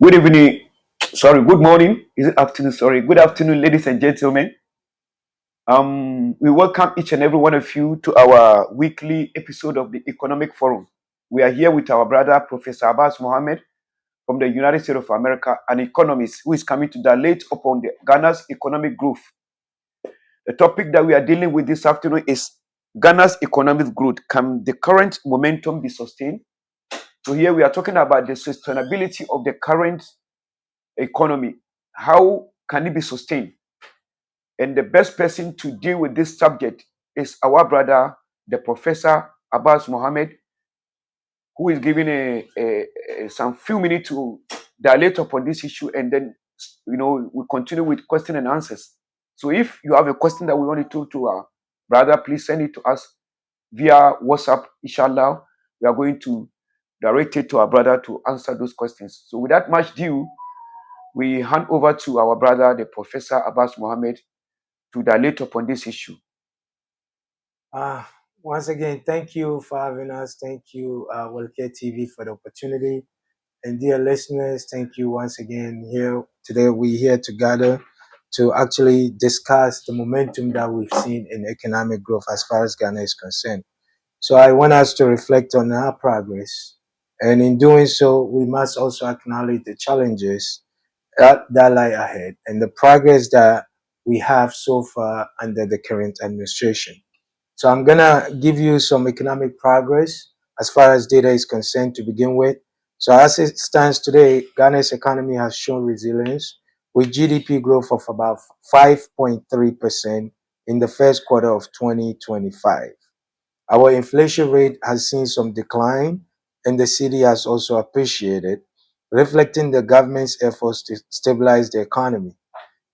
Good evening. Sorry, good morning. Is it afternoon? Sorry. Good afternoon, ladies and gentlemen. We welcome each and every one of you to our weekly episode of the Economic Forum. We are here with our brother, Professor Abbas Mohammed from the United States of America, an economist who is coming to dilate upon the Ghana's economic growth. The topic that we are dealing with this afternoon is Ghana's economic growth. Can the current momentum be sustained? So here we are talking about the sustainability of the current economy. How can it be sustained? And the best person to deal with this subject is our brother, the Professor Abbas Mohammed, who is giving some few minutes to dilate upon this issue, and then we continue with question and answers. So if you have a question that we want to talk to our brother, please send it to us via WhatsApp. Inshallah, we are going to direct it to our brother to answer those questions. So without much ado, we hand over to our brother, the Professor Abbas Mohammed, to dilate upon this issue. Once again, thank you for having us. Thank you, Wellcare TV, for the opportunity. And dear listeners, thank you once again. Here today, we're here together to actually discuss the momentum that we've seen in economic growth as far as Ghana is concerned. So I want us to reflect on our progress. And in doing so, we must also acknowledge the challenges that lie ahead and the progress that we have so far under the current administration. So I'm going to give you some economic progress as far as data is concerned to begin with. So as it stands today, Ghana's economy has shown resilience with GDP growth of about 5.3% in the first quarter of 2025. Our inflation rate has seen some decline and the city has also appreciated, reflecting the government's efforts to stabilize the economy.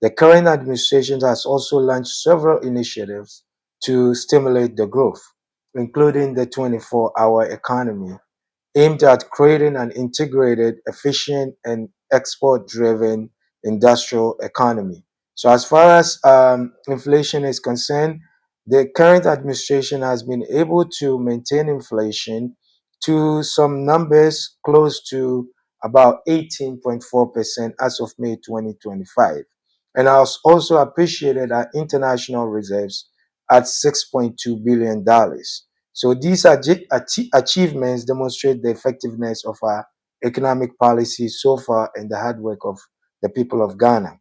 The current administration has also launched several initiatives to stimulate the growth, including the 24-hour economy, aimed at creating an integrated, efficient, and export-driven industrial economy. So as far as inflation is concerned, the current administration has been able to maintain inflation to some numbers close to about 18.4% as of May 2025. And I was also appreciated our international reserves at $6.2 billion. So these achievements demonstrate the effectiveness of our economic policies so far and the hard work of the people of Ghana.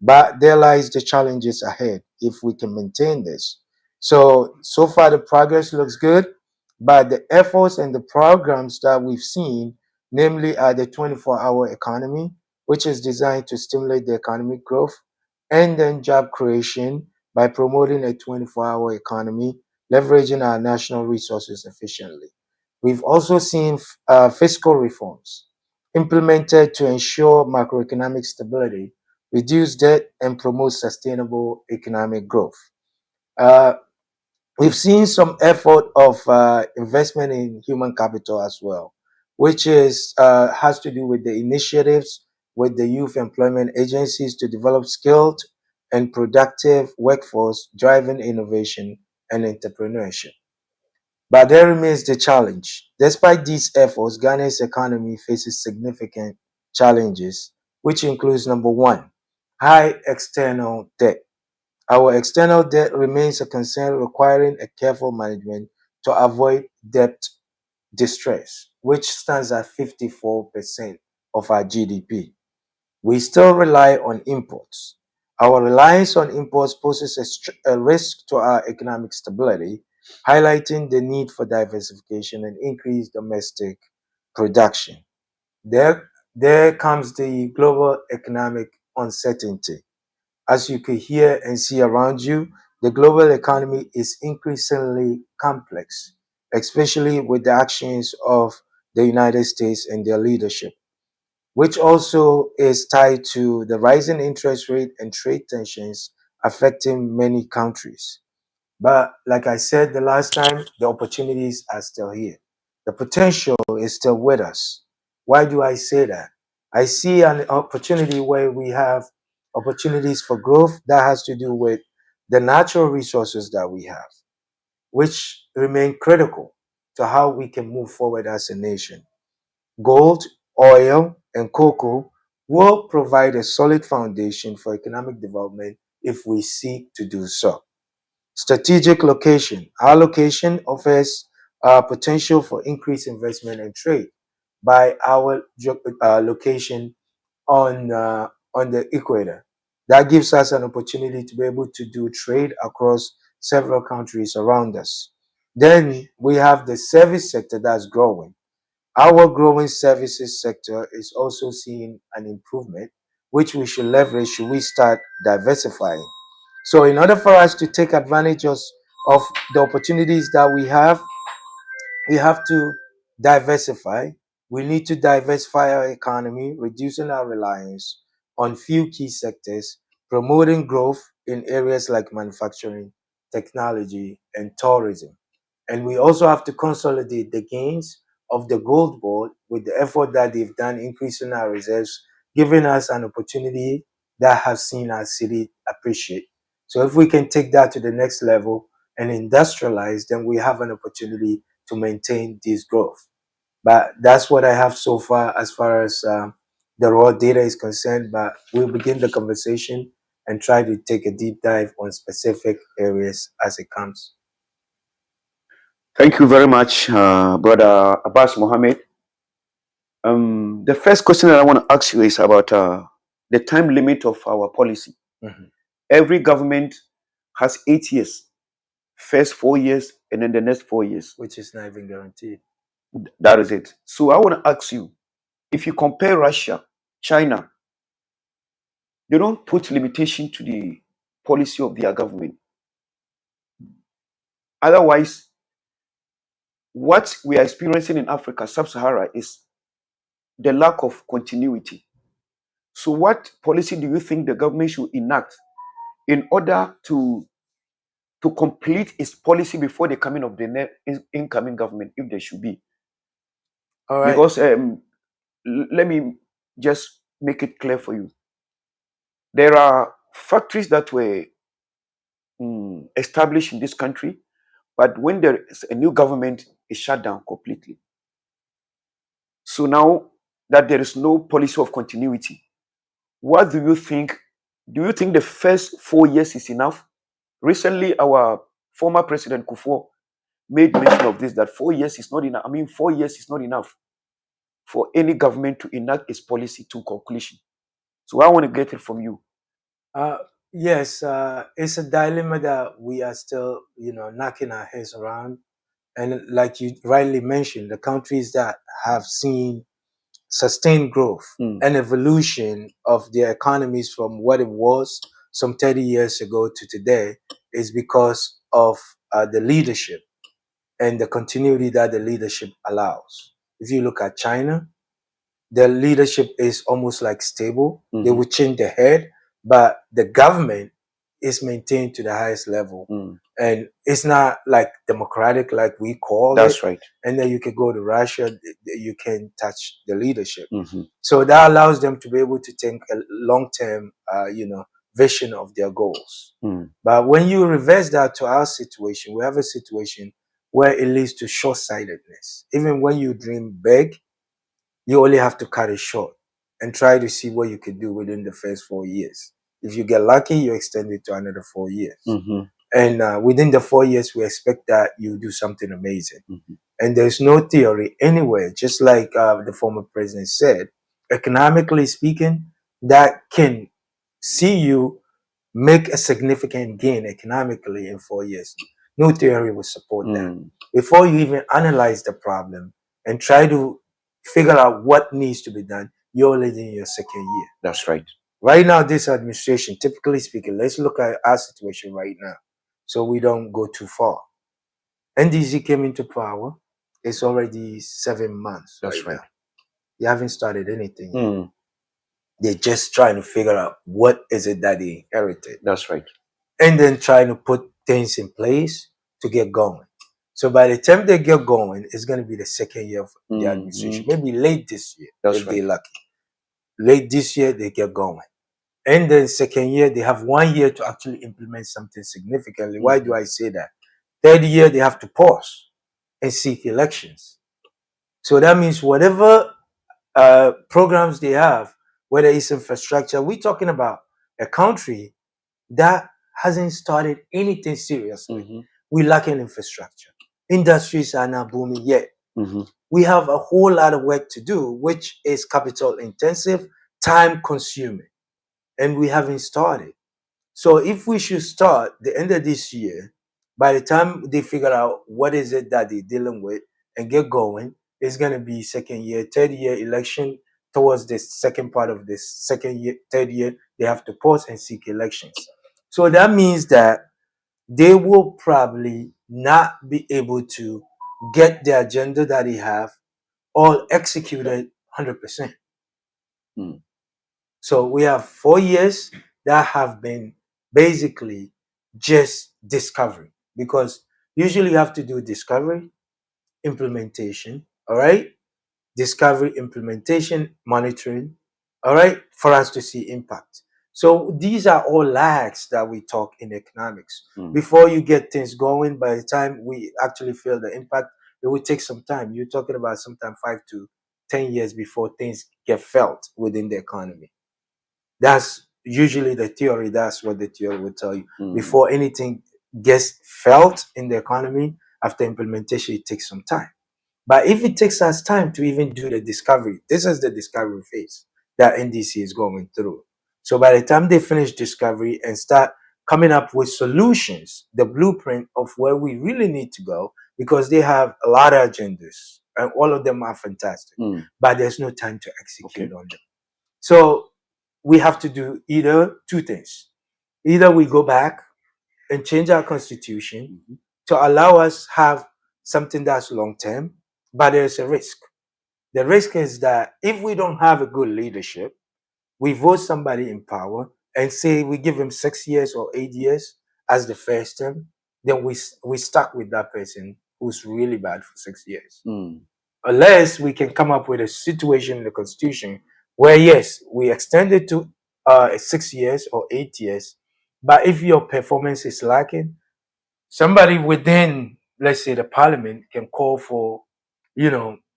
But there lies the challenges ahead if we can maintain this. So far the progress looks good, but the efforts and the programs that we've seen, namely the 24-hour economy, which is designed to stimulate the economic growth, and then job creation by promoting a 24-hour economy, leveraging our national resources efficiently. We've also seen fiscal reforms implemented to ensure macroeconomic stability, reduce debt, and promote sustainable economic growth. Uh, we've seen some effort of investment in human capital as well, which is has to do with the initiatives with the youth employment agencies to develop skilled and productive workforce, driving innovation and entrepreneurship. But there remains the challenge. Despite these efforts, Ghana's economy faces significant challenges, which includes number one, high external debt. Our external debt remains a concern requiring a careful management to avoid debt distress, which stands at 54% of our GDP. We still rely on imports. Our reliance on imports poses a risk to our economic stability, highlighting the need for diversification and increased domestic production. There comes the global economic uncertainty. As you can hear and see around you, the global economy is increasingly complex, especially with the actions of the United States and their leadership, which also is tied to the rising interest rate and trade tensions affecting many countries. But like I said the last time, the opportunities are still here. The potential is still with us. Why do I say that? I see an opportunity where we have opportunities for growth that has to do with the natural resources that we have, which remain critical to how we can move forward as a nation. Gold, oil, and cocoa will provide a solid foundation for economic development if we seek to do so. Strategic location. Our location offers potential for increased investment and trade by our location on the equator. That gives us an opportunity to be able to do trade across several countries around us. Then we have the service sector that's growing. Our growing services sector is also seeing an improvement, which we should leverage should we start diversifying. So, in order for us to take advantage of the opportunities that we have to diversify. We need to diversify our economy, reducing our reliance on few key sectors, promoting growth in areas like manufacturing, technology, and tourism. And we also have to consolidate the gains of the gold board with the effort that they've done increasing our reserves, giving us an opportunity that has seen our city appreciate. So if we can take that to the next level and industrialize, then we have an opportunity to maintain this growth. But that's what I have so far as the raw data is concerned. But we'll begin the conversation and try to take a deep dive on specific areas as it comes. Thank you very much, Brother Abbas Mohammed. The first question that I want to ask you is about the time limit of our policy. Mhm. Every government has 8 years, first 4 years, and then the next 4 years. Which is not even guaranteed. That is it. So I want to ask you, if you compare Russia, China, they don't put limitation to the policy of their government. Otherwise, what we are experiencing in Africa, Sub-Sahara, is the lack of continuity. So what policy do you think the government should enact in order to complete its policy before the coming of the incoming government, if there should be? All right. Because let me just make it clear for you. There are factories that were established in this country, but when there is a new government, it's shut down completely. So now that there is no policy of continuity, what do you think? Do you think the first 4 years is enough? Recently, our former president Kufuor made mention of this, that 4 years is not enough. I mean, 4 years is not enough for any government to enact its policy to conclusion. So I want to get it from you. Yes, it's a dilemma that we are still, knocking our heads around. And like you rightly mentioned, the countries that have seen sustained growth and evolution of their economies from what it was some 30 years ago to today is because of the leadership and the continuity that the leadership allows. If you look at China, their leadership is almost like stable. They will change the head, but the government is maintained to the highest level. And it's not like democratic like we call it. That's right. And then you can go to Russia, you can touch the leadership. So that allows them to be able to think a long-term, vision of their goals. But when you reverse that to our situation, we have a situation where it leads to short-sightedness. Even when you dream big, you only have to cut it short and try to see what you can do within the first 4 years. If you get lucky, you extend it to another 4 years. And within the 4 years, we expect that you do something amazing. And there's no theory anywhere, just like the former president said, economically speaking, that can see you make a significant gain economically in 4 years. No theory will support that. Before you even analyze the problem and try to figure out what needs to be done, you're already in your second year. That's right. Right now, this administration, typically speaking, let's look at our situation right now so we don't go too far. NDC came into power. It's already 7 months. That's right. Now. They haven't started anything yet. They're just trying to figure out what is it that they inherited. That's right. And then trying to put things in place to get going. So by the time they get going, it's going to be the second year of the administration. Maybe late this year, if they're lucky. Late this year, they get going. And then second year, they have 1 year to actually implement something significantly. Why do I say that? Third year, they have to pause and seek elections. So that means whatever programs they have, whether it's infrastructure. We're talking about a country that hasn't started anything seriously. We lack in infrastructure. Industries are not booming yet. We have a whole lot of work to do, which is capital intensive, time consuming, and we haven't started. So if we should start the end of this year, by the time they figure out what is it that they're dealing with and get going, it's going to be second year, third year election. Towards the second part of this second year, third year, they have to pause and seek elections. So that means that they will probably not be able to get the agenda that they have all executed 100%. So we have 4 years that have been basically just discovery, because usually you have to do discovery, implementation, all right? Discovery, implementation, monitoring, all right, for us to see impact. So these are all lags that we talk in economics. Before you get things going, by the time we actually feel the impact, it will take some time. You're talking about sometimes 5 to 10 years before things get felt within the economy. That's usually the theory. That's what the theory will tell you. Before anything gets felt in the economy, after implementation, it takes some time. But if it takes us time to even do the discovery, this is the discovery phase that NDC is going through. So by the time they finish discovery and start coming up with solutions, the blueprint of where we really need to go, because they have a lot of agendas and all of them are fantastic, but there's no time to execute on them. So we have to do either two things. Either we go back and change our constitution to allow us have something that's long-term, but there's a risk. The risk is that if we don't have a good leadership, we vote somebody in power and say we give him 6 years or 8 years as the first term, then we stuck with that person who's really bad for 6 years. Unless we can come up with a situation in the constitution where, yes, we extend it to 6 years or 8 years, but if your performance is lacking, somebody within, let's say, the parliament can call for,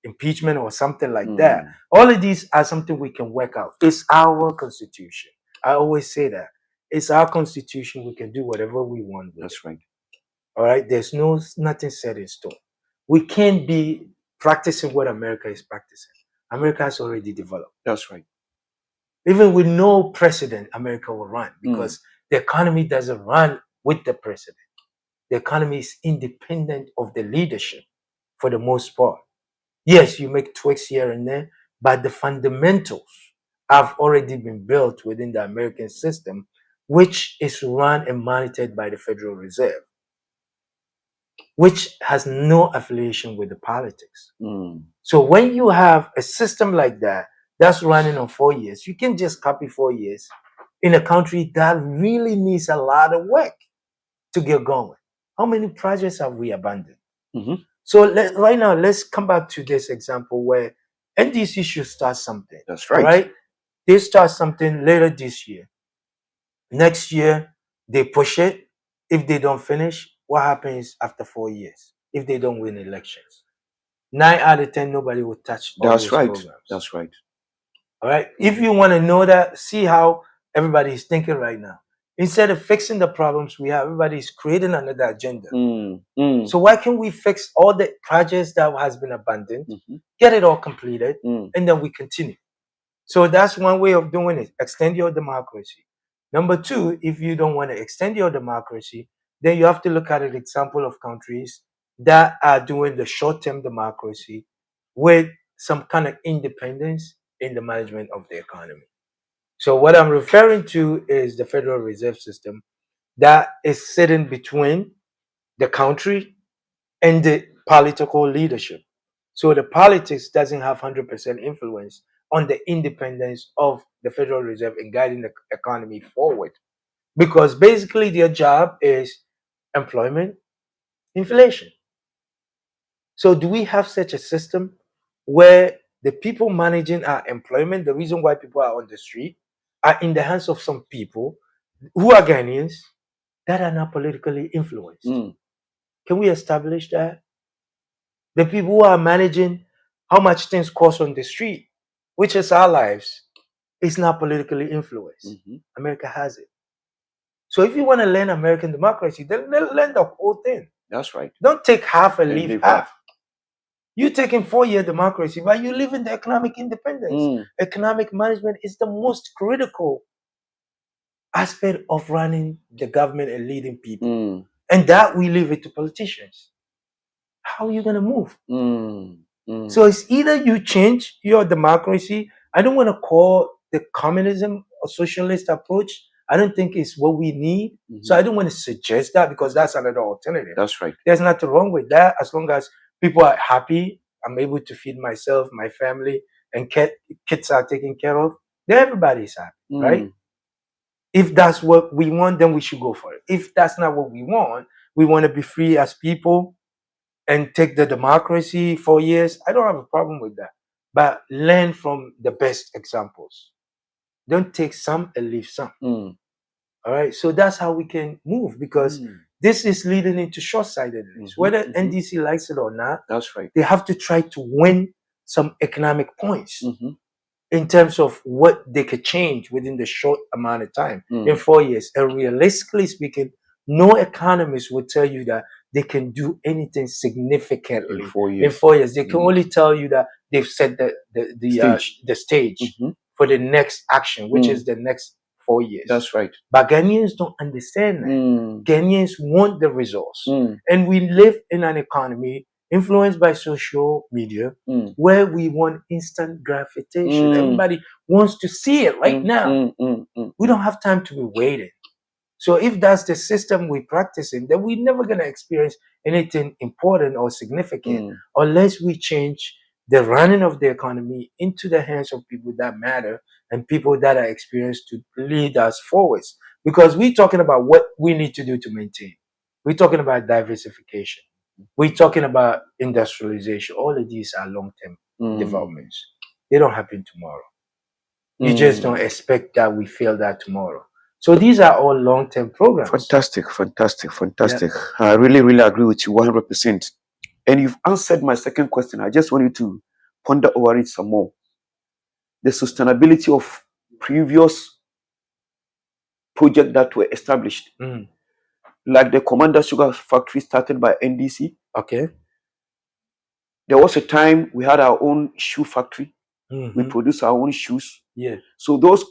impeachment or something like that. All of these are something we can work out. It's our constitution. I always say that. It's our constitution. We can do whatever we want with. That's right. All right? There's nothing set in stone. We can't be practicing what America is practicing. America has already developed. That's right. Even with no president, America will run, because the economy doesn't run with the president. The economy is independent of the leadership for the most part. Yes, you make tweaks here and there, but the fundamentals have already been built within the American system, which is run and monitored by the Federal Reserve, which has no affiliation with the politics. So when you have a system like that, that's running on 4 years, you can just copy 4 years in a country that really needs a lot of work to get going. How many projects have we abandoned? So right now, let's come back to this example where NDC should start something. That's right. Right? They start something later this year. Next year, they push it. If they don't finish, what happens after 4 years? If they don't win elections, 9 out of 10, nobody will touch all those programs. That's right. All right. If you want to know that, see how everybody is thinking right now. Instead of fixing the problems we have, everybody is creating another agenda. So why can't we fix all the projects that has been abandoned, get it all completed, and then we continue? So that's one way of doing it. Extend your democracy. Number two, if you don't want to extend your democracy, then you have to look at an example of countries that are doing the short-term democracy with some kind of independence in the management of the economy. So what I'm referring to is the Federal Reserve System that is sitting between the country and the political leadership. So the politics doesn't have 100% influence on the independence of the Federal Reserve in guiding the economy forward. Because basically their job is employment, inflation. So do we have such a system where the people managing our employment, the reason why people are on the street, are in the hands of some people who are Ghanaians that are not politically influenced? Can we establish that? The people who are managing how much things cost on the street, which is our lives, It's not politically influenced. America has it. So if you want to learn American democracy, then learn the whole thing. That's right. Don't take half and leave leave half. You're taking 4-year democracy, but you live in the economic independence. Economic management is the most critical aspect of running the government and leading people. And that we leave it to politicians. How are you going to move? So it's either you change your democracy. I don't want to call the communism or socialist approach. I don't think it's what we need. So I don't want to suggest that, because that's another alternative. That's right. There's nothing wrong with that, as long as people are happy. I'm able to feed myself, my family, and kids are taken care of. Then everybody's happy, right? If that's what we want, then we should go for it. If that's not what we want to be free as people and take the democracy 4 years. I don't have a problem with that. But learn from the best examples. Don't take some and leave some. All right. So that's how we can move, because this is leading into short-sightedness. Whether NDC likes it or not, that's right. They have to try to win some economic points in terms of what they could change within the short amount of time in 4 years. And realistically speaking, no economist would tell you that they can do anything significantly in 4 years. They can only tell you that they've set the stage for the next action, which is the next 4 years. That's right. But Ghanaians don't understand that. Ghanaians want the results. And we live in an economy influenced by social media, where we want instant gratification. Everybody wants to see it right now. We don't have time to be waiting. So if that's the system we practice in, then we're never going to experience anything important or significant unless we change the running of the economy into the hands of people that matter and people that are experienced to lead us forwards. Because we're talking about what we need to do to maintain. We're talking about diversification. We're talking about industrialization. All of these are long-term developments. They don't happen tomorrow. You just don't expect that we feel that tomorrow. So these are all long-term programs. Fantastic. Yeah. I really agree with you 100%. And you've answered my second question. I just want you to ponder over it some more. The sustainability of previous projects that were established, like the Commander Sugar Factory started by NDC. Okay. There was a time we had our own shoe factory. We produce our own shoes. Yeah. So those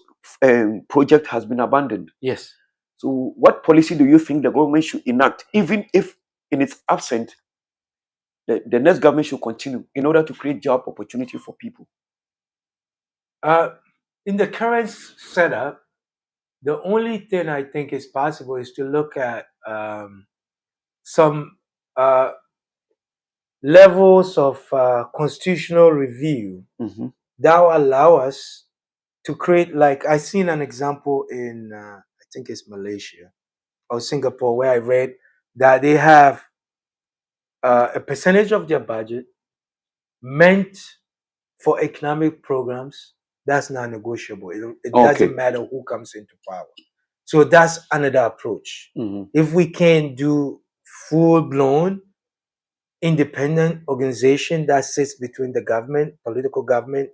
project has been abandoned. Yes. So what policy do you think the government should enact, even if in its absence, the next government should continue in order to create job opportunity for people? In the current setup, the only thing I think is possible is to look at some levels of constitutional review that will allow us to create, like I seen an example in, I think it's Malaysia or Singapore, where I read that they have a percentage of their budget meant for economic programs that's not negotiable. It doesn't matter who comes into power. So that's another approach. If we can do full-blown independent organization that sits between the government, political government,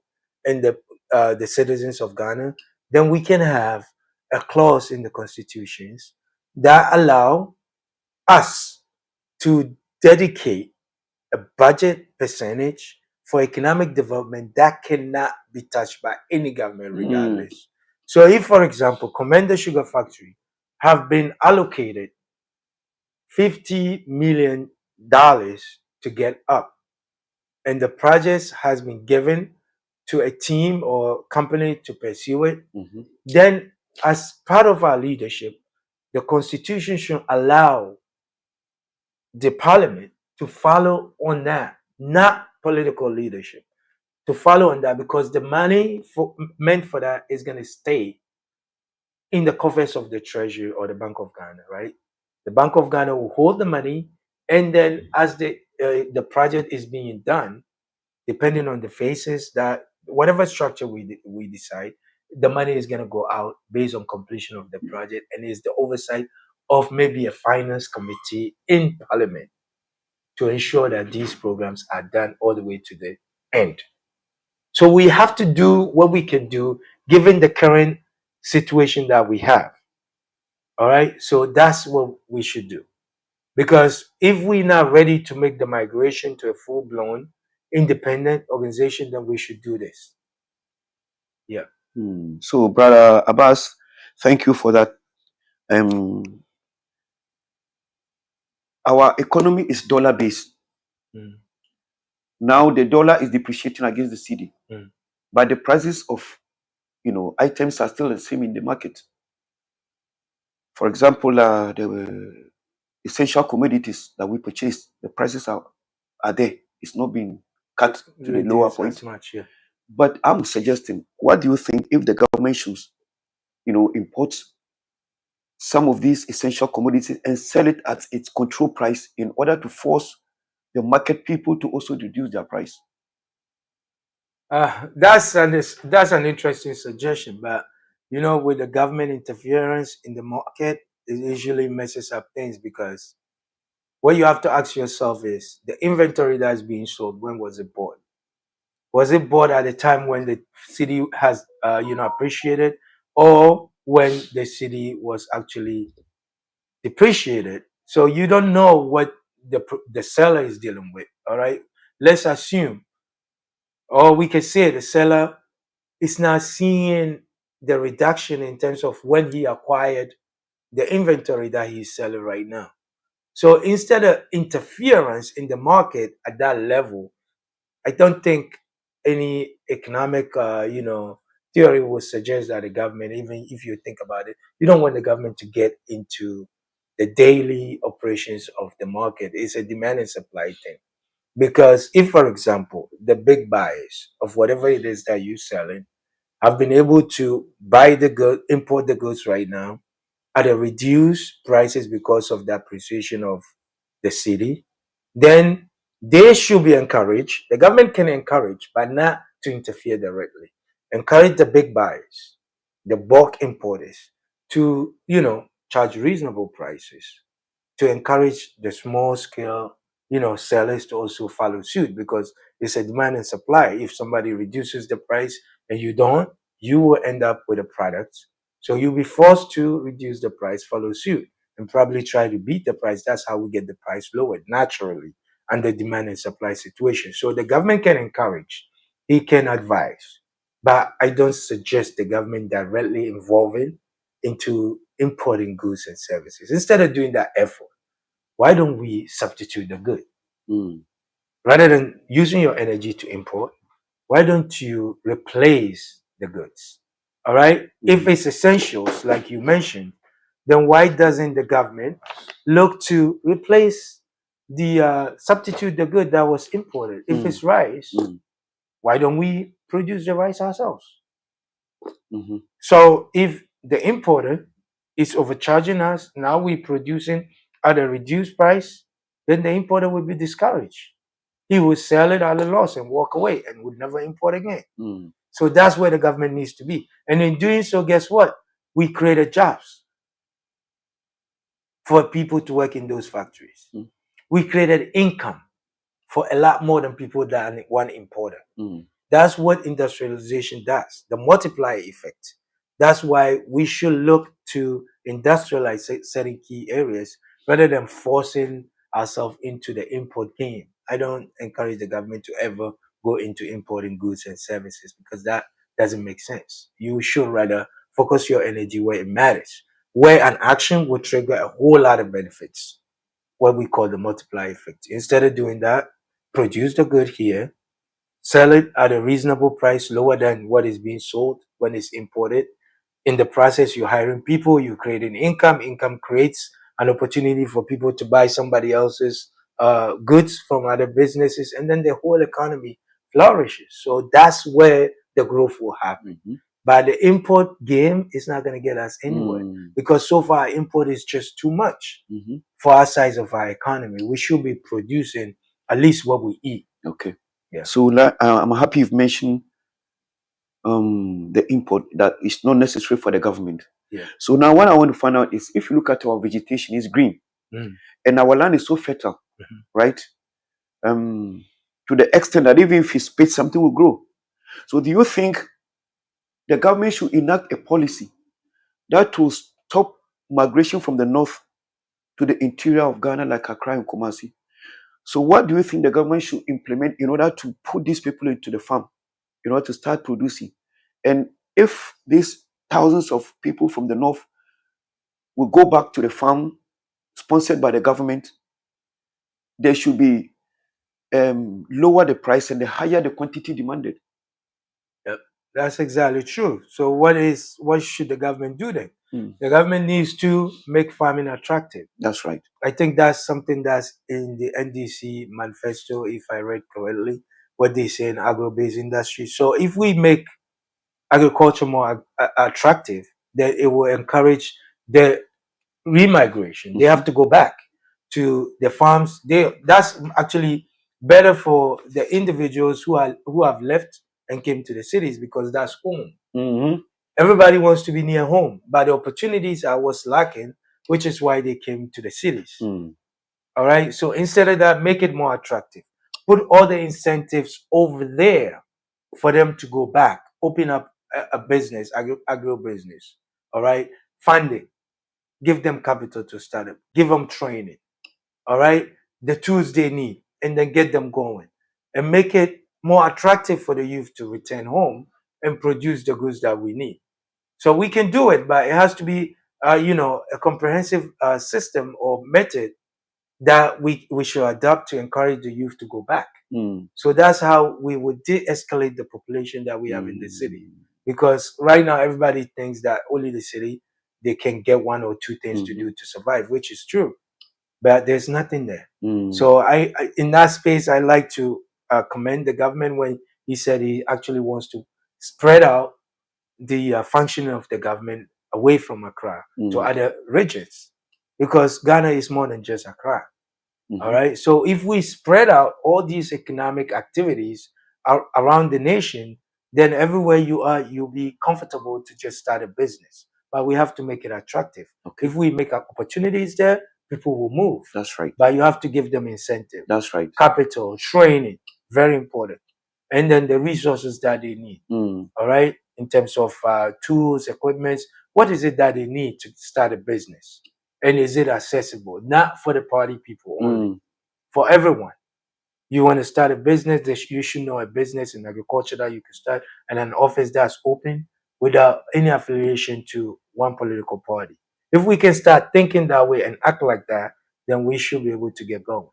and the citizens of Ghana, then we can have a clause in the constitutions that allow us to dedicate a budget percentage for economic development that cannot be touched by any government regardless. So if, for example, Commander Sugar Factory have been allocated $50 million to get up, and the project has been given to a team or company to pursue it, then as part of our leadership, the constitution should allow the parliament to follow on that, not political leadership, to follow on that, because the money meant for that is going to stay in the coffers of the Treasury or the Bank of Ghana, right? The Bank of Ghana will hold the money, and then as the project is being done, depending on the phases, that whatever structure we decide, the money is going to go out based on completion of the project, and is the oversight of maybe a finance committee in parliament to ensure that these programs are done all the way to the end. So we have to do what we can do given the current situation that we have. All right. So that's what we should do. Because if we're not ready to make the migration to a full-blown independent organization, then we should do this. Yeah. So, Brother Abbas, thank you for that. Our economy is dollar-based. Mm. Now the dollar is depreciating against the cedi, Mm. but the prices of items are still the same in the market. For example, the essential commodities that we purchase, the prices are there. It's not being cut to the lower point. As much, yeah. But I'm suggesting, what do you think if the government should, import some of these essential commodities and sell it at its control price in order to force the market people to also reduce their price? That's an interesting suggestion, but with the government interference in the market, it usually messes up things, because what you have to ask yourself is the inventory that's being sold, when was it bought? Was it bought at the time when the city has appreciated, or when the city was actually depreciated? So you don't know what the seller is dealing with. All right, let's assume, or we can say the seller is not seeing the reduction in terms of when he acquired the inventory that he's selling right now. So instead of interference in the market at that level, I don't think any economic, theory would suggest that the government, even if you think about it, you don't want the government to get into the daily operations of the market. It's a demand and supply thing. Because if, for example, the big buyers of whatever it is that you're selling have been able to buy the good, import the goods right now at a reduced prices because of the appreciation of the city, then they should be encouraged. The government can encourage, but not to interfere directly. Encourage the big buyers, the bulk importers, to charge reasonable prices, to encourage the small scale sellers to also follow suit, because it's a demand and supply. If somebody reduces the price and you don't, you will end up with a product, so you'll be forced to reduce the price, follow suit, and probably try to beat the price. That's how we get the price lowered naturally under demand and supply situation. So the government can encourage, he can advise, but I don't suggest the government directly involving into importing goods and services. Instead of doing that effort, why don't we substitute the good? Rather than using your energy to import, why don't you replace the goods? All right? If it's essentials, like you mentioned, then why doesn't the government look to replace substitute the good that was imported? If it's rice, why don't we produce the rice ourselves? So if the importer is overcharging us, now we're producing at a reduced price, then the importer will be discouraged. He will sell it at a loss and walk away and would never import again. So that's where the government needs to be. And in doing so, guess what? We created jobs for people to work in those factories. We created income for a lot more than people than one importer. That's what industrialization does, the multiplier effect. That's why we should look to industrialize certain key areas rather than forcing ourselves into the import game. I don't encourage the government to ever go into importing goods and services, because that doesn't make sense. You should rather focus your energy where it matters, where an action will trigger a whole lot of benefits, what we call the multiplier effect. Instead of doing that, produce the good here, sell it at a reasonable price, lower than what is being sold when it's imported. In the process, you're hiring people, you're creating income. Income creates an opportunity for people to buy somebody else's goods from other businesses, and then the whole economy flourishes. So that's where the growth will happen. But the import game is not going to get us anywhere, because so far import is just too much for our size of our economy. We should be producing at least what we eat. Okay. Yeah. So I'm happy you've mentioned the import that is not necessary for the government. Yeah. So now what I want to find out is, if you look at our vegetation, it's green, and our land is so fertile, right? To the extent that even if you spit, something will grow. So do you think the government should enact a policy that will stop migration from the north to the interior of Ghana, like Accra and Kumasi. So what do you think the government should implement in order to put these people into the farm, in order to start producing? And if these thousands of people from the north will go back to the farm sponsored by the government, they should be lower the price and the higher the quantity demanded. Yep, that's exactly true. So what should the government do then? The government needs to make farming attractive. That's right. I think that's something that's in the NDC manifesto, if I read correctly, what they say in agro-based industry. So if we make agriculture more attractive, then it will encourage the remigration. They have to go back to the farms. That's actually better for the individuals who have left and came to the cities, because that's home. Everybody wants to be near home, but the opportunities are what's lacking, which is why they came to the cities. All right. So instead of that, make it more attractive. Put all the incentives over there for them to go back, open up a business, agro business. All right. Funding. Give them capital to start up. Give them training. All right. The tools they need, and then get them going, and make it more attractive for the youth to return home and produce the goods that we need. So we can do it, but it has to be, a comprehensive system or method that we should adopt to encourage the youth to go back. So that's how we would de-escalate the population that we have in the city. Because right now everybody thinks that only the city, they can get one or two things to do to survive, which is true. But there's nothing there. So I in that space, I like to commend the government when he said he actually wants to spread out the functioning of the government away from Accra to other regions, because Ghana is more than just Accra. All right. So if we spread out all these economic activities around the nation, then everywhere you are, you'll be comfortable to just start a business. But we have to make it attractive. Okay. If we make opportunities there, people will move. That's right. But you have to give them incentive. That's right. Capital, training, very important. And then the resources that they need. All right. In terms of tools, equipment, what is it that they need to start a business? And is it accessible? Not for the party people only, for everyone. You want to start a business, you should know a business in agriculture that you can start, and an office that's open without any affiliation to one political party. If we can start thinking that way and act like that, then we should be able to get going.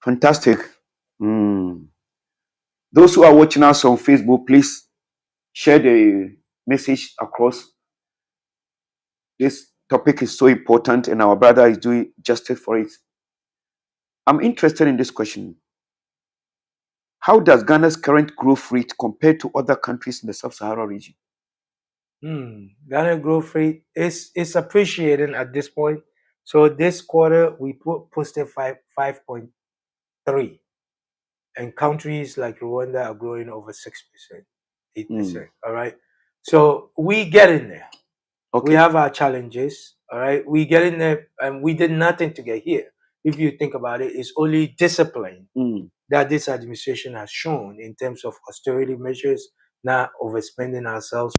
Fantastic. Those who are watching us on Facebook, please share the message across. This topic is so important, and our brother is doing justice for it. I'm interested in this question. How does Ghana's current growth rate compare to other countries in the sub-Saharan region? Ghana growth rate is appreciating at this point. So this quarter we posted 5.3, and countries like Rwanda are growing over 6%, 8%. All right. So we get in there. Okay. We have our challenges. All right. We get in there, and we did nothing to get here. If you think about it, it's only discipline that this administration has shown in terms of austerity measures, not overspending ourselves.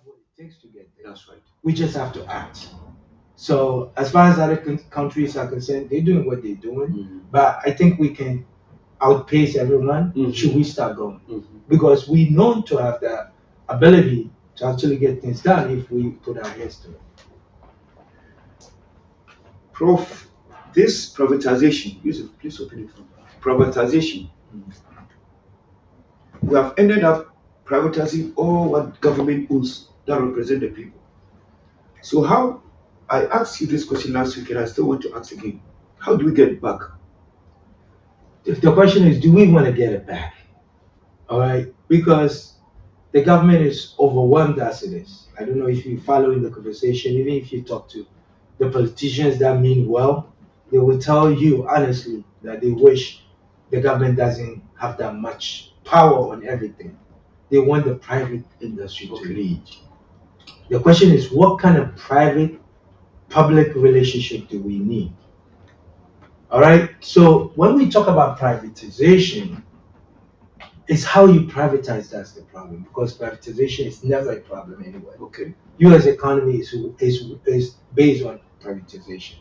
What it takes to get there. That's right. We just have to act. So as far as other countries are concerned, they're doing what they're doing. But I think we can outpace everyone. Should we start going? Because we know to have the ability to actually get things done if we put our heads to it. Prof, this privatization, Yusuf, please open it for me. Privatization we have ended up privatizing all what government owns that represent the people. So how, I asked you this question last week and I still want to ask again. How do we get it back? If the question is, do we want to get it back? All right, because the government is overwhelmed as it is. I don't know if you follow in the conversation, even if you talk to the politicians that mean well, they will tell you honestly that they wish the government doesn't have that much power on everything. They want the private industry to lead. The question is, what kind of private public relationship do we need? All right, so when we talk about privatization, it's how you privatize that's the problem, because privatization is never a problem anyway. Okay. U.S. economy is based on privatization.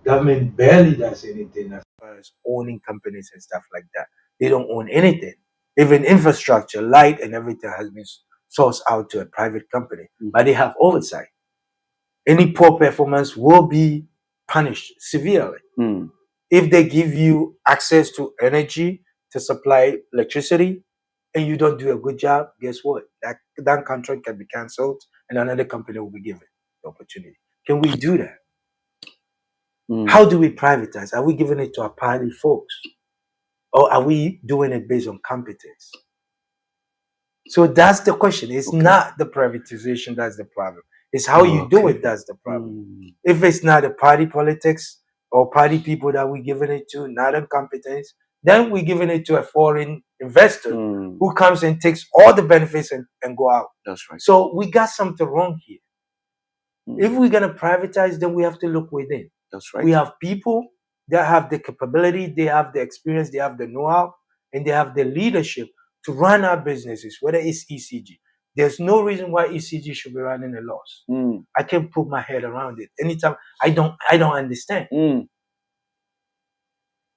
Government barely does anything as far as owning companies and stuff like that. They don't own anything. Even infrastructure, light, and everything has been sourced out to a private company, but they have oversight. Any poor performance will be punished severely. If they give you access to energy to supply electricity and you don't do a good job, guess what? That contract can be canceled and another company will be given the opportunity. Can we do that? How do we privatize? Are we giving it to our party folks? Or are we doing it based on competence? So that's the question. It's not the privatization that's the problem. It's how you do it that's the problem. If it's not the party politics or party people that we're giving it to, not incompetence, then we're giving it to a foreign investor who comes and takes all the benefits and go out. That's right. So we got something wrong here. If we're going to privatize, then we have to look within. That's right. We have people that have the capability, they have the experience, they have the know-how, and they have the leadership to run our businesses, whether it's ECG. There's no reason why ECG should be running a loss. I can put my head around it. Anytime I don't understand.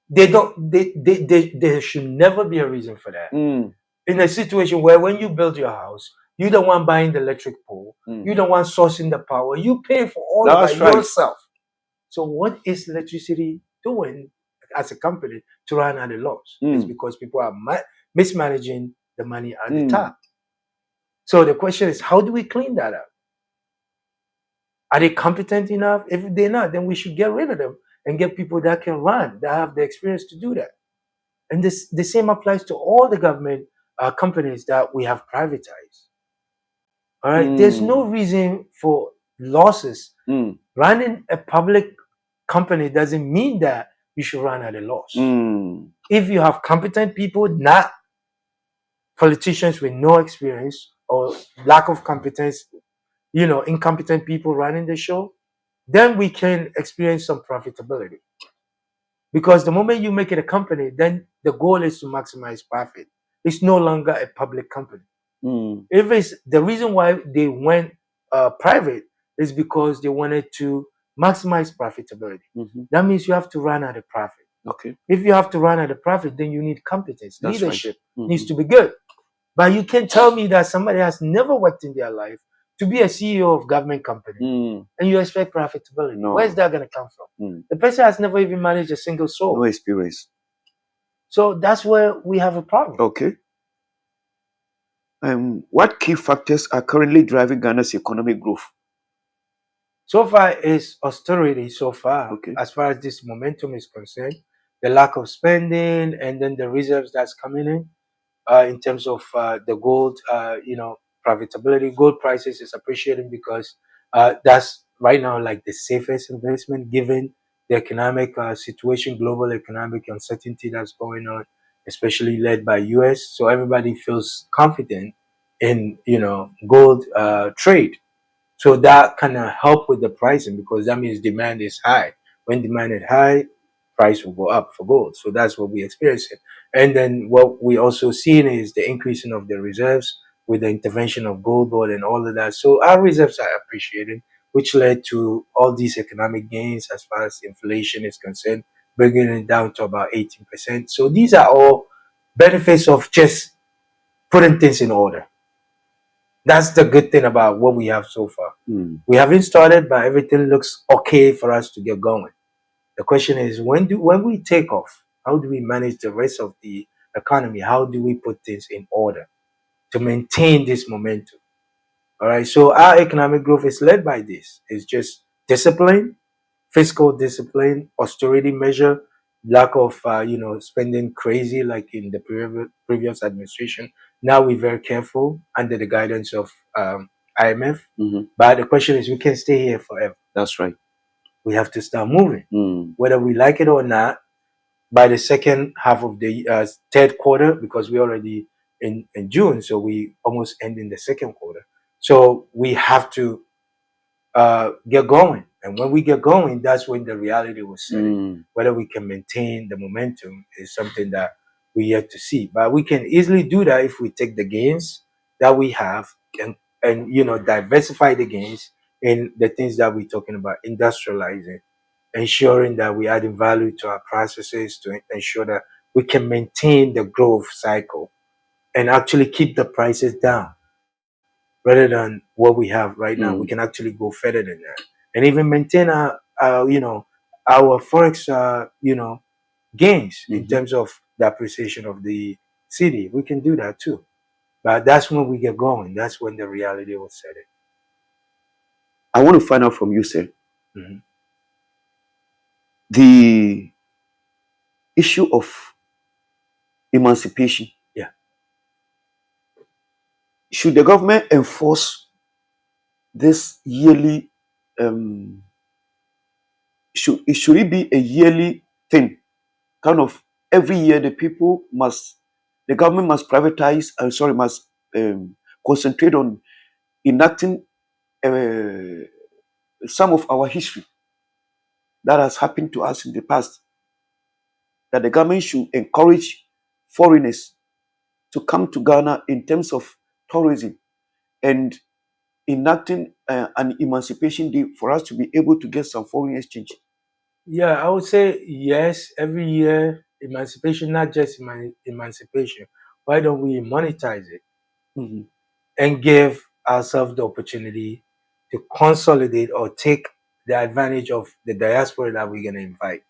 There should never be a reason for that. In a situation where when you build your house, you're the one buying the electric pole, you're the one sourcing the power, you pay for all of that yourself. So what is electricity doing as a company to run at a loss? It's because people are mismanaging the money at the top. So the question is, how do we clean that up? Are they competent enough? If they're not, then we should get rid of them and get people that can run, that have the experience to do that. And the same applies to all the government companies that we have privatized. All right, there's no reason for losses. Running a public company doesn't mean that you should run at a loss. If you have competent people, not politicians with no experience or lack of competence, incompetent people running the show, then we can experience some profitability. Because the moment you make it a company, then the goal is to maximize profit. It's no longer a public company. If it's the reason why they went private is because they wanted to maximize profitability. That means you have to run at a profit. If you have to run at a profit, then you need competence. That's leadership needs to be good. But you can't tell me that somebody has never worked in their life to be a CEO of government company and you expect profitability. No. Where's that going to come from? The person has never even managed a single soul. No experience. So that's where we have a problem. What key factors are currently driving Ghana's economic growth? So far, it's austerity so far, as far as this momentum is concerned. The lack of spending and then the reserves that's coming in terms of the gold, profitability. Gold prices is appreciating because that's right now like the safest investment given the economic situation, global economic uncertainty that's going on, especially led by US. So everybody feels confident in, gold trade. So that kind of help with the pricing because that means demand is high. When demand is high, price will go up for gold. So that's what we experiencing. And then what we also seen is the increasing of the reserves with the intervention of gold board and all of that. So our reserves are appreciating, which led to all these economic gains as far as inflation is concerned, bringing it down to about 18%. So these are all benefits of just putting things in order. That's the good thing about what we have so far. We haven't started, but everything looks okay for us to get going. The question is, when we take off, how do we manage the rest of the economy. How do we put things in order to maintain this momentum? All right. So our economic growth is led by this. It's just discipline, fiscal discipline, austerity measure, lack of spending crazy like in the previous administration. Now we're very careful under the guidance of IMF. But the question is, we can't stay here forever. That's right. We have to start moving, whether we like it or not. By the second half of the third quarter, because we're already in June, so we almost end in the second quarter. So we have to get going. And when we get going, that's when the reality will set in. Whether we can maintain the momentum is something that we yet to see. But we can easily do that if we take the gains that we have and diversify the gains in the things that we're talking about, industrializing, ensuring that we're adding value to our processes to ensure that we can maintain the growth cycle and actually keep the prices down rather than what we have right now. We can actually go further than that and even maintain our forex gains in terms of the appreciation of the city. We can do that too. But that's when we get going. That's when the reality will set in. I want to find out from you, sir, Mhm. the issue of emancipation. Yeah. Should the government enforce this yearly? Should it be a yearly thing? Kind of every year, the government must privatize. Must concentrate on enacting some of our history that has happened to us in the past. That the government should encourage foreigners to come to Ghana in terms of tourism and enacting an emancipation day for us to be able to get some foreign exchange. Yeah, I would say yes. Every year, emancipation, not just emancipation. Why don't we monetize it and give ourselves the opportunity to consolidate or take the advantage of the diaspora that we're going to invite?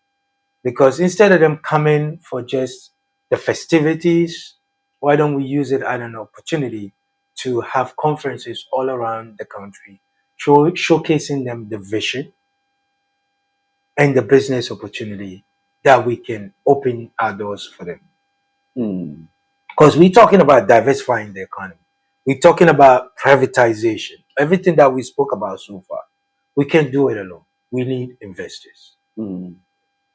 Because instead of them coming for just the festivities, why don't we use it as an opportunity to have conferences all around the country, showcasing them the vision and the business opportunity that we can open our doors for them. Because we're talking about diversifying the economy. We're talking about privatization. Everything that we spoke about so far, we can't do it alone. We need investors.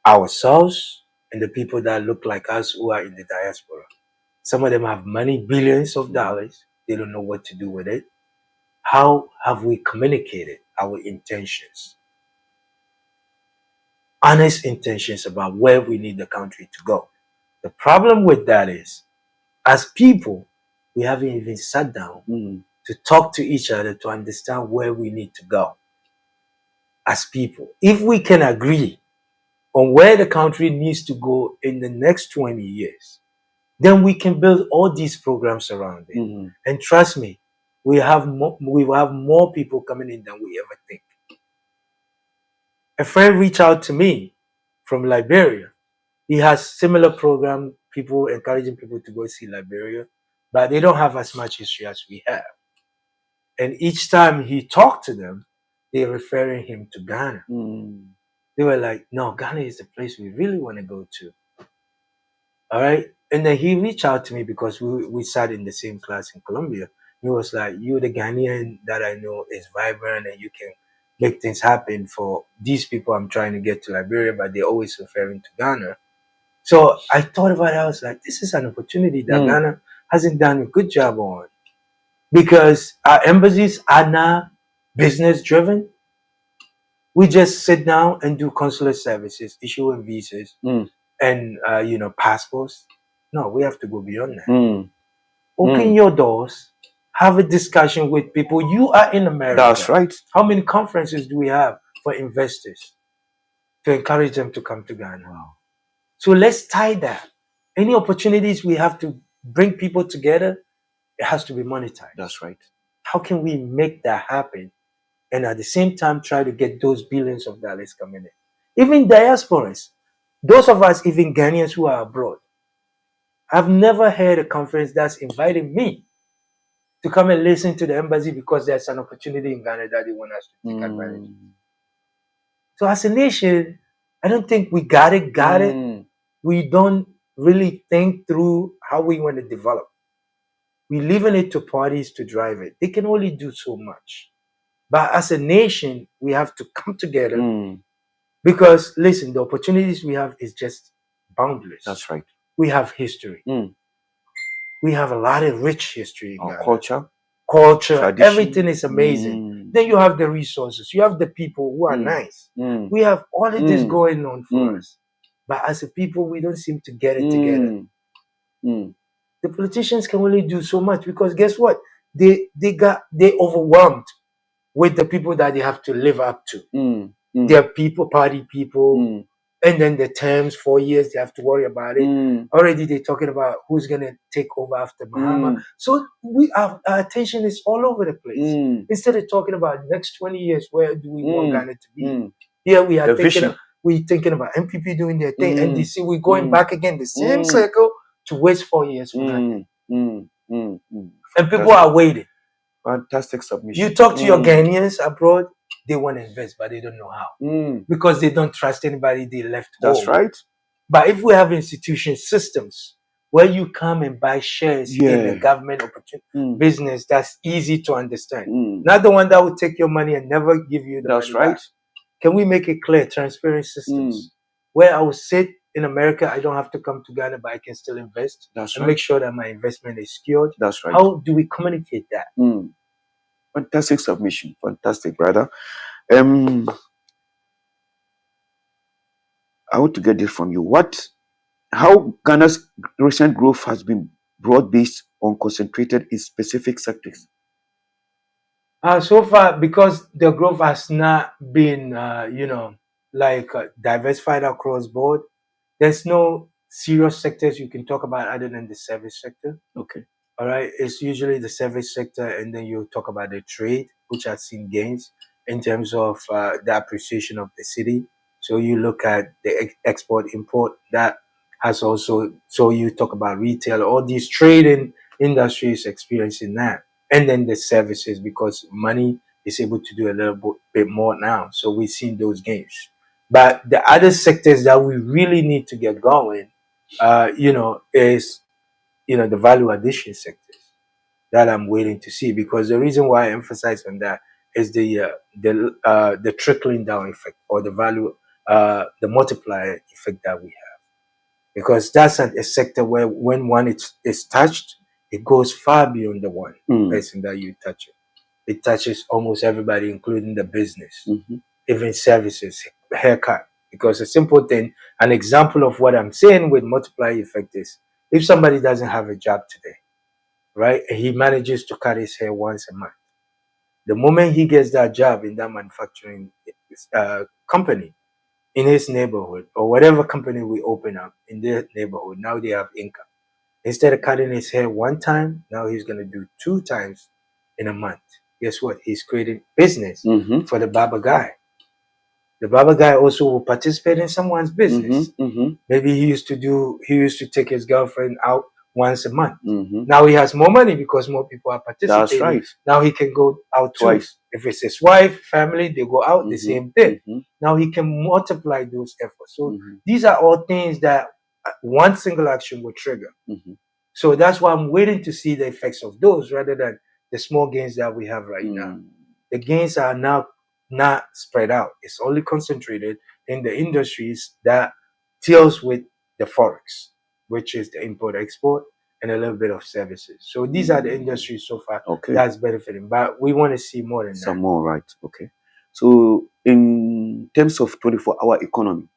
Ourselves and the people that look like us who are in the diaspora. Some of them have money, billions of dollars. They don't know what to do with it. How have we communicated our intentions? Honest intentions about where we need the country to go. The problem with that is, as people, we haven't even sat down to talk to each other to understand where we need to go as people. If we can agree on where the country needs to go in the next 20 years, then we can build all these programs around it. And trust me, we will have more people coming in than we ever think. A friend reached out to me from Liberia. He has similar program, people encouraging people to go see Liberia, but they don't have as much history as we have. And each time he talked to them, they're referring him to Ghana. They were like, no, Ghana is the place we really want to go to. All right. And then he reached out to me because we sat in the same class in Colombia. He was like, you're the Ghanaian that I know is vibrant and you can make things happen for these people I'm trying to get to Liberia, but they're always referring to Ghana. So I thought about it. I was like, this is an opportunity that Ghana hasn't done a good job on, because our embassies are not business driven. We just sit down and do consular services, issuing visas and passports. No, we have to go beyond that. Open your doors, have a discussion with people. You are in America. That's right. How many conferences do we have for investors to encourage them to come to Ghana? Wow. So let's tie that. Any opportunities we have to bring people together, it has to be monetized. That's right. How can we make that happen and at the same time try to get those billions of dollars coming in? Even diasporas, those of us, even Ghanaians who are abroad, I've never heard a conference that's inviting me to come and listen to the embassy because there's an opportunity in Ghana that they want us to take advantage of. So as a nation, I don't think we got it. We don't really think through how we want to develop. We're leaving it to parties to drive it. They can only do so much. But as a nation, we have to come together because, listen, the opportunities we have is just boundless. That's right. We have history. We have a lot of rich history in Ghana. Culture, tradition. Everything is amazing. Then you have the resources. You have the people who are nice. We have all of this going on for us. But as a people, we don't seem to get it together. The politicians can only do so much because guess what? They overwhelmed with the people that they have to live up to. Their people, party people, and then the terms, 4 years, they have to worry about it. Already they're talking about who's gonna take over after Muhammad. So our attention is all over the place. Instead of talking about the next 20 years, where do we want Ghana to be? Here we are thinking about MPP doing their thing, and NDC, we're going back again, the same circle to waste 4 years for nothing. And people are waiting. Fantastic submission. You talk to your Ghanaians abroad, they want to invest, but they don't know how. Because they don't trust anybody they left home. That's right. But if we have institution systems where you come and buy shares in the government opportunity business, that's easy to understand. Not the one that will take your money and never give you the money back. Can we make it clear, transparent systems where I will sit in America, I don't have to come to Ghana, but I can still invest and make sure that my investment is secured. That's right. How do we communicate that? Fantastic submission. Fantastic, brother. I want to get this from you. How Ghana's recent growth has been broad-based or concentrated in specific sectors? So far, because the growth has not been, diversified across board, there's no serious sectors you can talk about other than the service sector. Okay. All right. It's usually the service sector, and then you talk about the trade, which has seen gains in terms of the appreciation of the city. So you look at the export import that has also. So you talk about retail, all these trading industries experiencing that, and then the services because money is able to do a little bit more now. So we've seen those gains. But the other sectors that we really need to get going, is the value addition sectors that I'm waiting to see, because the reason why I emphasize on that is the trickling down effect or the value, the multiplier effect that we have, because that's a sector where when one is touched, it goes far beyond the one person that you touch it. It touches almost everybody, including the business, even services, haircut. Because a simple thing, an example of what I'm saying with multiplier effect is, if somebody doesn't have a job today, right, and he manages to cut his hair once a month, the moment he gets that job in that manufacturing company in his neighborhood, or whatever company we open up in their neighborhood, now they have income. Instead of cutting his hair one time, now he's going to do 2 times in a month. Guess what? He's creating business for the barber guy. The barber guy also will participate in someone's business. Maybe he used to take his girlfriend out once a month. Now he has more money because more people are participating. That's right. Now he can go out twice. If it's his wife, family, they go out, the same thing. Now he can multiply those efforts. So these are all things that one single action will trigger. So that's why I'm waiting to see the effects of those rather than the small gains that we have right now. The gains are now not spread out. It's only concentrated in the industries that deals with the forex, which is the import-export and a little bit of services. So these are the industries so far that's benefiting. But we want to see more than that. Some more, right? Okay. So in terms of 24-hour economy,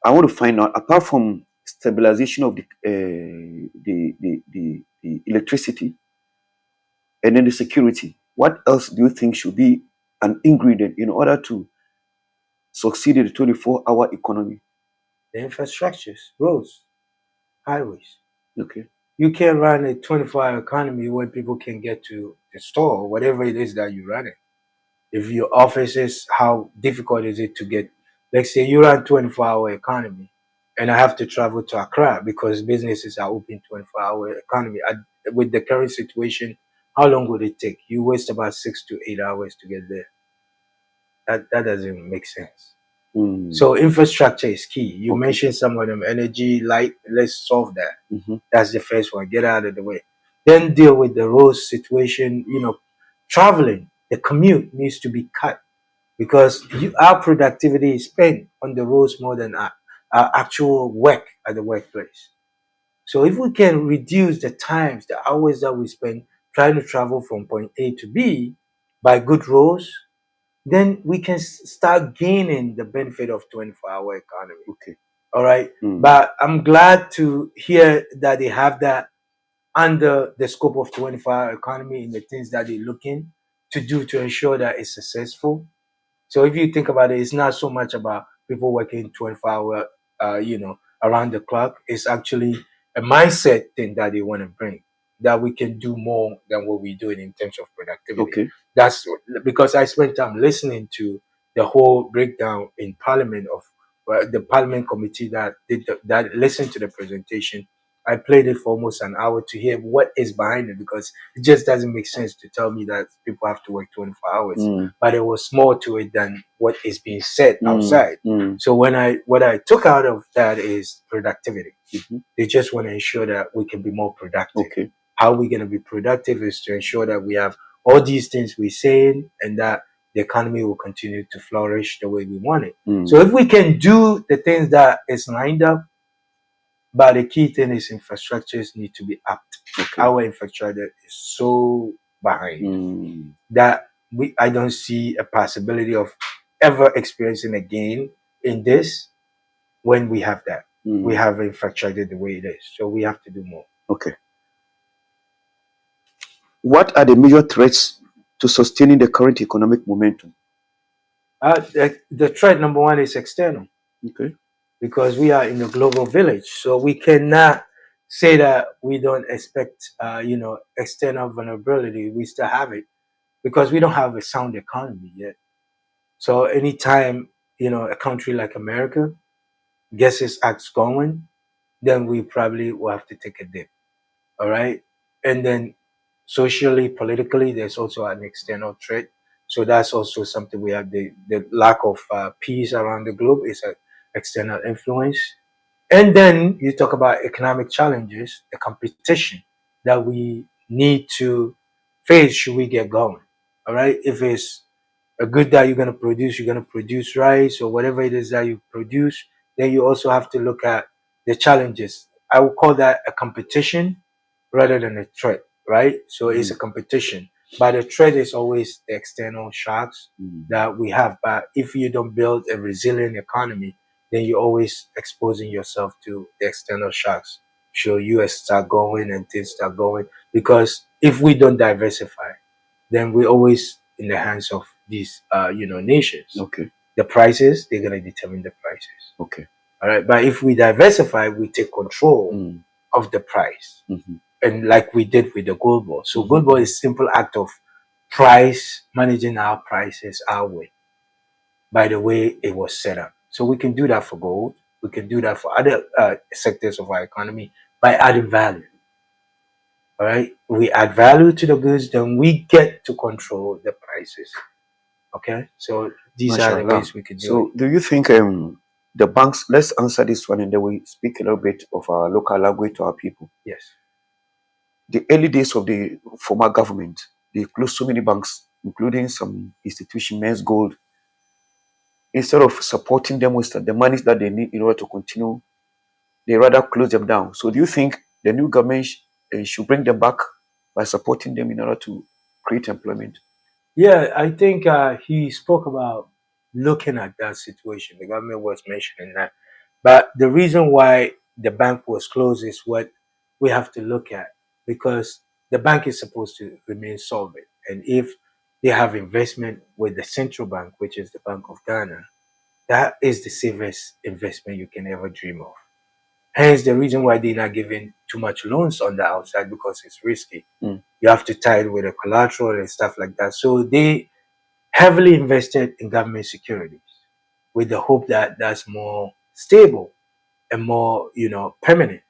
I want to find out, apart from stabilization of the electricity and then the security, what else do you think should be an ingredient in order to succeed in the 24-hour economy? The infrastructures, roads, highways. Okay. You can't run a 24-hour economy where people can get to the store or whatever it is that you're running. If your offices, how difficult is it to get? Let's say you run 24-hour economy, and I have to travel to Accra because businesses are open 24-hour economy. With the current situation, how long would it take? You waste about 6 to 8 hours to get there. That doesn't make sense. So infrastructure is key. You mentioned some of them, energy, light. Let's solve that. That's the first one. Get out of the way. Then deal with the road situation. Traveling, the commute needs to be cut because our productivity is spent on the roads more than our actual work at the workplace. So if we can reduce the times, the hours that we spend trying to travel from point A to B by good roads, then we can start gaining the benefit of 24-hour economy. Okay. All right. But I'm glad to hear that they have that under the scope of 24-hour economy in the things that they're looking to do to ensure that it's successful. So if you think about it, it's not so much about people working 24 hour, around the clock. It's actually a mindset thing that they want to bring, that we can do more than what we're doing in terms of productivity. Okay. That's because I spent time listening to the whole breakdown in Parliament of the Parliament committee that that listened to the presentation. I played it for almost an hour to hear what is behind it because it just doesn't make sense to tell me that people have to work 24 hours. But there was more to it than what is being said outside. So what I took out of that is productivity. They just want to ensure that we can be more productive. Okay. How we're going to be productive is to ensure that we have all these things we're saying and that the economy will continue to flourish the way we want it. So if we can do the things that is lined up, but the key thing is infrastructures need to be upped. Okay. Our infrastructure is so behind that I don't see a possibility of ever experiencing a gain in this when we have that. We have infrastructure the way it is. So we have to do more. Okay. What are the major threats to sustaining the current economic momentum? The threat number one is external. Okay. Because we are in a global village. So we cannot say that we don't expect, external vulnerability. We still have it because we don't have a sound economy yet. So anytime, a country like America gets its acts going, then we probably will have to take a dip. All right. And then socially, politically, there's also an external threat. So that's also something we have. The lack of peace around the globe is an external influence. And then you talk about economic challenges, the competition that we need to face should we get going. All right. If it's a good that you're going to produce rice or whatever it is that you produce, then you also have to look at the challenges. I would call that a competition rather than a threat, right? So it's a competition. But the threat is always the external shocks that we have. But if you don't build a resilient economy, then you're always exposing yourself to the external shocks. So US start going and things start going. Because if we don't diversify, then we're always in the hands of these nations. Okay. The prices, they're gonna determine the prices. Okay. All right. But if we diversify, we take control of the price. And like we did with the gold ball. So gold ball is a simple act of price, managing our prices our way by the way it was set up. So we can do that for gold. We can do that for other sectors of our economy by adding value. All right. We add value to the goods, then we get to control the prices. Okay. So these are the ways we could do it. So do you think the banks, let's answer this one and then we speak a little bit of our local language to our people. Yes. The early days of the former government, they closed so many banks, including some institution, Men's Gold. Instead of supporting them with the monies that they need in order to continue, they rather close them down. So do you think the new government should bring them back by supporting them in order to create employment? Yeah, I think he spoke about looking at that situation. The government was mentioning that. But the reason why the bank was closed is what we have to look at, because the bank is supposed to remain solvent. And if they have investment with the central bank, which is the Bank of Ghana, that is the safest investment you can ever dream of. Hence the reason why they're not giving too much loans on the outside, because it's risky. You have to tie it with a collateral and stuff like that. So they heavily invested in government securities with the hope that that's more stable and more, permanent.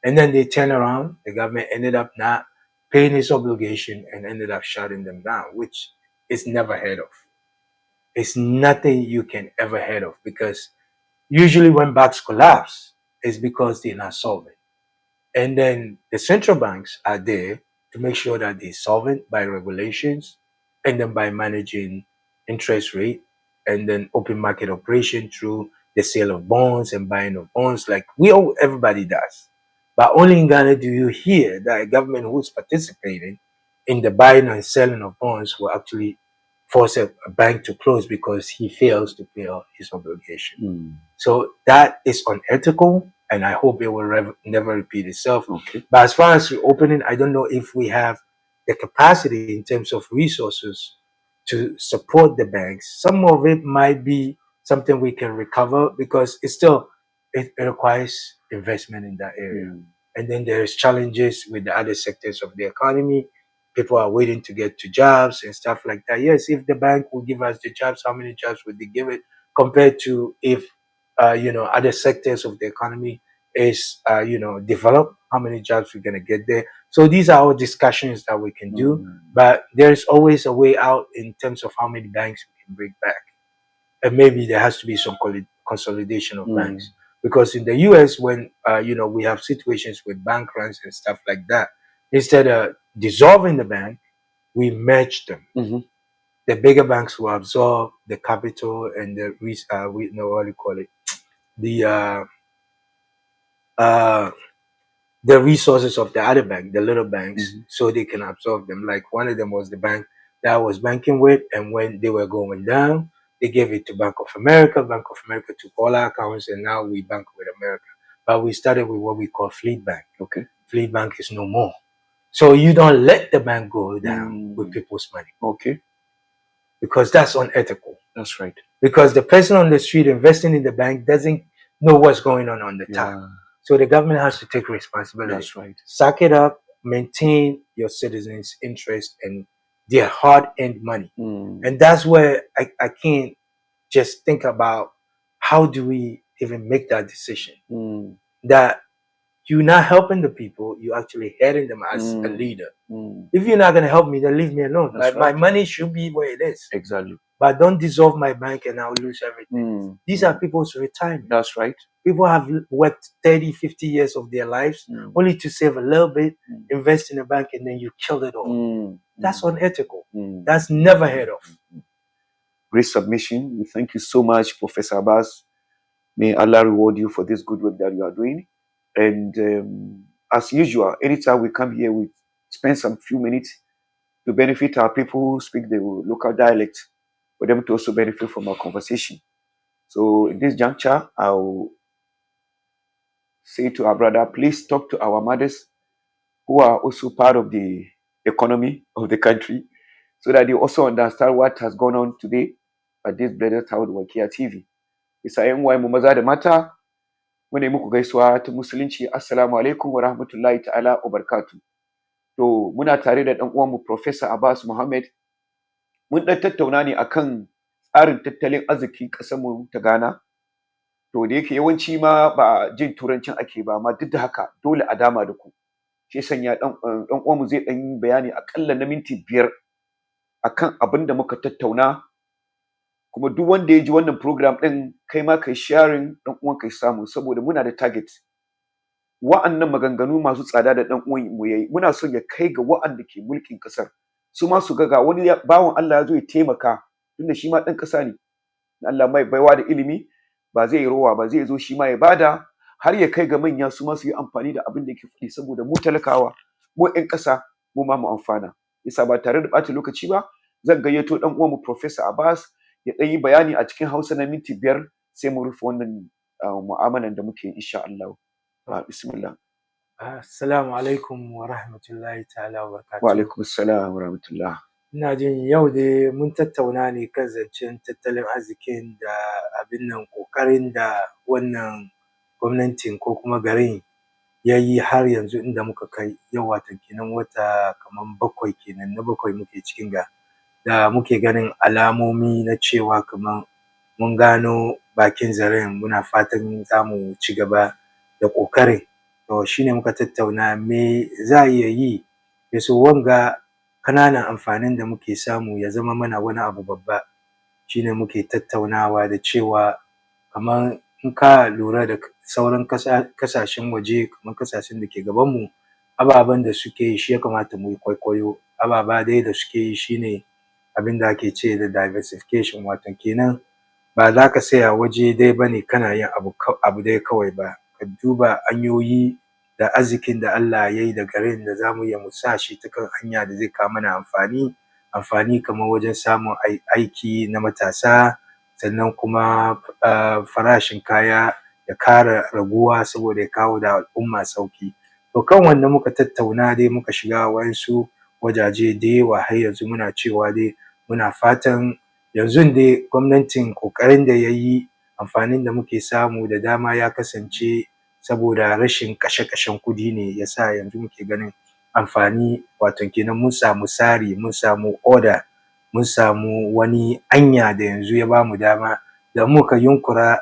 And then they turn around, the government ended up not paying its obligation and ended up shutting them down, which is never heard of. It's nothing you can ever heard of, because usually when banks collapse, it's because they're not solvent. And then the central banks are there to make sure that they're solvent by regulations and then by managing interest rate and then open market operation through the sale of bonds and buying of bonds, like everybody does. But only in Ghana do you hear that a government who's participating in the buying and selling of bonds will actually force a bank to close because he fails to pay out his obligation. So that is unethical, and I hope it will never repeat itself. Okay. But as far as reopening, I don't know if we have the capacity in terms of resources to support the banks. Some of it might be something we can recover, because it requires investment in that area. And then there's challenges with the other sectors of the economy. People are waiting to get to jobs and stuff like that. Yes, if the bank will give us the jobs, how many jobs would they give it, compared to if other sectors of the economy is developed, how many jobs we're going to get there. So these are all discussions that we can do, but there's always a way out in terms of how many banks we can bring back. And maybe there has to be some consolidation of banks, because in the US, when we have situations with bank runs and stuff like that, instead of dissolving the bank, we merge them. The bigger banks will absorb the capital and the the resources of the other bank, the little banks, so they can absorb them. Like one of them was the bank that I was banking with, and when they were going down, they gave it to Bank of America. Bank of America took all our accounts, and now we bank with America. But we started with what we call Fleet Bank. Okay. Fleet Bank is no more. So you don't let the bank go down with people's money. Okay. Because that's unethical. That's right. Because the person on the street investing in the bank doesn't know what's going on the top. So the government has to take responsibility. That's right. Suck it up, maintain your citizens' interest and their hard-earned money. And that's where I can't just think about how do we even make that decision. That you're not helping the people, you're actually hurting them as a leader. If you're not going to help me, then leave me alone. My money should be where it is. Exactly. But don't dissolve my bank and I'll lose everything. These are people's retirement. That's right. People have worked 30, 50 years of their lives only to save a little bit, invest in a bank, and then you kill it all. That's unethical. That's never heard of. Great submission. We thank you so much, Professor Abbas. May Allah reward you for this good work that you are doing. And as usual, anytime we come here, we spend some few minutes to benefit our people who speak the local dialect, for them to also benefit from our conversation. So in this juncture, I'll say to our brother, please talk to our mothers who are also part of the economy of the country, so that they also understand what has gone on today at this Blended Town Wakia TV. Isa yan uwaye mu maza da mata, muna muku gaisuwa ta musulunci, assalamu alaikum wa rahmatullahi ta'ala wa barakatuh. To muna tare da dan uwanmu Professor Abbas Mohammed. Mun dan tattauna ne akan tsarin tattalin arzikin ƙasar mu ta Ghana. To da yake yawanci ma ba jin turancin ake ba, amma duk da haka dole a dama da ku. Shi sanya dan uwanmu zai dan yi bayani akalla na minti 5 akan abin da muka tattauna, kuma duk wanda ya ji wannan program din kai ma kai sharing dan uwan kai samu, saboda muna da target. Wa'annan maganganu masu tsada da dan uwan mu yayi, muna son ya kai ga wa'anda ke mulkin kasar, su ma su ga wani bawon Allah ya zo ya taimaka, tunda shi ma dan kasa ne. Allah mai baiwa da ilimi, ba zai yi rowa ba, zai zo shi ma ya bada, har ya kai ga manya su ma su yi amfani da abin da yake faɗi, saboda mu talakawa, mu 'yan ƙasa, mu ma mu amfana. Isa ba tare da ɓata lokaci ba, zan gayyato dan uwan mu Professor Abbas ya dan yi bayani a cikin Hausa na minti 5, sai mu rufe wannan mu'amalan da muke insha Allah. Bismillah. Assalamu alaikum wa rahmatullahi ta'ala wa barakatuh. Wa alaikum assalam wa rahmatullah. Ina jin yau dai mun tattauna ne kan zancen tattalin arzikin da abin nan kokarin da wannan gwamnatin ko kuma garin ya yi har yanzu inda muka kai yau, wata kenan wata kaman 7 kenan, na 7 muke cikin ga da muke ganin alamomi na cewa kaman mun gano bakin zaren. Muna fatan za mu ci gaba da ƙoƙarin. To shine muka tattauna me za a iya yi ya so wanga ƙananan amfanin da muke samu ya zama mana wani abu babba. Shine muke tattaunawa da cewa kamar in ka lura da sauran ƙasashen waje kamar ƙasashen da ke gabanmu, ababen da suke yi shi ya kamata mu yi kwaikwayo. Ababa dai da suke yi shine abin da ake ce da diversification, wato kenan ba za ka tsaya waje dai ba ne kana yin abu dai kawai ba, ka duba hanyoyi da arzikin da Allah ya yi da garin da za mu iya mu sa shi ta kan hanya da zai kawo mana amfani kamar wajen samun aiki na matasa, sannan kuma farashin kaya ya ƙara raguwa saboda ya kawo da al'umma sauƙi. To kan wannan muka tattauna dai muka shiga wasu wajaje da yawa har yanzu muna cewa dai muna fatan yanzu dai gwamnatin ƙoƙarin da ya yi, amfanin da muke samu da dama ya kasance saboda rashin kashe-kashen kuɗi ne ya sa yanzu muke ganin amfani, wato kenan mun samu tsari, mun samu order, mun samu wani hanya da yanzu ya ba mu dama da muka yunkura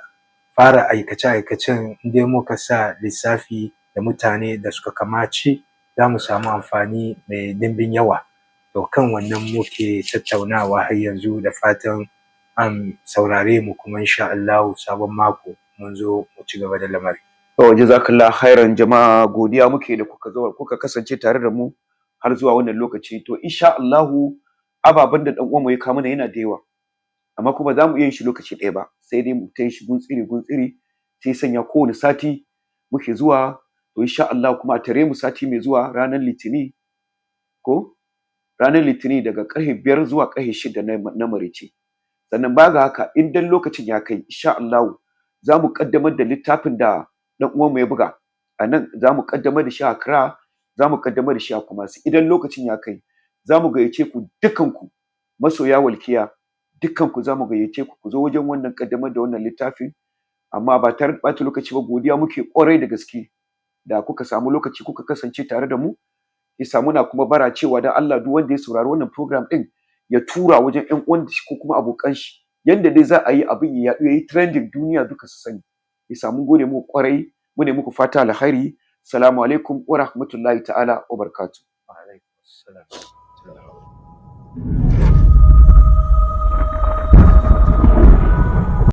fara aikace-aikacen dai muka sa lissafi da mutane da suka kamaci za mu samu amfani mai ɗimbin yawa. To kan wannan muke tattaunawa har yanzu da fatan an saurare mu kuma insha Allahu sabon mako mun zo mu ci gaba da lamari. To jazakallah khairan jama'a, godiya muke da kuka kasance tare da mu har zuwa wannan lokaci. To insha Allahu ababen da dan uwanmu ya kawo mana yana da yawa, amma kuma za mu iya yin shi lokaci ɗaya ba, sai dai mu ta yi shi guntsiri sai sanya kowane sati muke zuwa. To insha Allah kuma a tare mu sati mai zuwa ranar litini daga ƙarfe 5 zuwa ƙarfe 6 na maraice. Sannan ba ga haka in dan lokacin ya kai insha Allah za mu kaddamar da littafin da dan uwanmu ya buga a nan, za mu kaddamar da shi a Accra, za mu kaddamar da shi a Kumasi. Idan lokacin ya kai za mu gayyace ku dukanku masoya walkiya, dukanku za mu gayyace ku zo wajen wannan kaddamar da wannan littafin. Amma ba tare da ɓata lokaci ba, godiya muke ƙwarai da gaske da kuka samu lokaci kuka kasance tare da mu. Isa muna kuma bara cewa dan Allah duk wanda ya saurari wannan program din ya tura wajen ƴan uwan shi ko kuma abokan shi, yanda dai za a yi abin ya yaɗu, ya yi trending, duniya duka su sani. Isa mun gode muku ƙwarai, mu ne muku fata alkhairi. Assalamu alaikum wa rahmatullahi ta'ala wa barakatuh. Wa alaikum assalam.